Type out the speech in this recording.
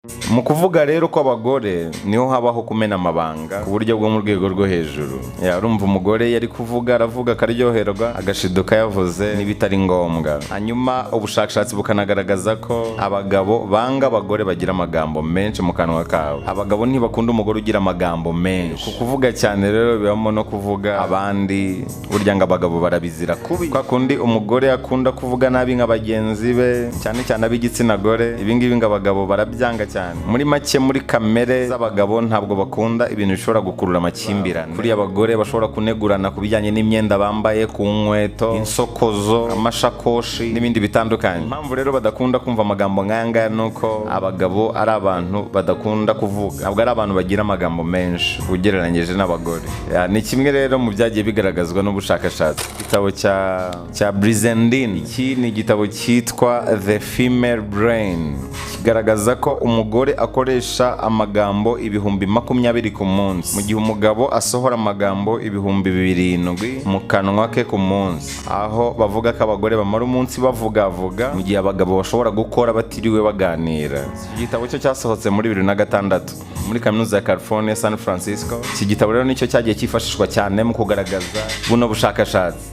Mu kuvuga rero ko abagore niho habaho kumena amabanga ku buryo bwo mu rwego rwo hejuru. Urumva umugore yari kuvuga aravuga akaryoherwa agashiduka yavuze n'ibitari ngombwa. Hanyuma ubushakashatsi bukanagaragaza ko abagabo banga abagore bagira amagambo menshi mu kanwa kabo. Abagabo ntibakunda umugore ugira amagambo menshi. Kuvuga cyane rero bibamo no kuvuga abandi, burya ngo abagabo barabizira kubi. Kwa kundi umugore akunda kuvuga nabi nka bagenzi be, cyane cyane ab'igitsina gore, ibingibi ngo abagabo barabyanga cyane. Muri make, muri kamere z'abagabo ntabwo bakunda ibintu bishobora gukurura amakimbirane. Kuri abagore bashobora kunegurana ku bijyanye n'imyenda bambaye, ku nkweto, insokozo, amashakoshi n'ibindi bitandukanye. Impamvu rero badakunda kumva amagambo nk'aya ngaya nuko abagabo ari abantu badakunda kuvuga, ntabwo ari abantu bagira amagambo menshi ugereranyije n'abagore. Ni kimwe rero mu byagiye bigaragazwa n'ubushakashatsi. Igitabo cya Brizendine, iki ni igitabo cyitwa The Female Brain, kigaragaza ko umugore akoresha amagambo 20,000 ku munsi, mu gihe umugabo asohora amagambo 7,000 mu kanwa ke ku munsi. Aho bavuga ko abagore bamara umunsi bavugavuga, mu gihe abagabo bashobora gukora batiriwe baganira. Iki gitabo cyo cyasohotse muri 2006 muri kaminuza ya California San Francisco. Iki gitabo rero nicyo cyagiye cyifashishwa cyane mu kugaragaza buno bushakashatsi.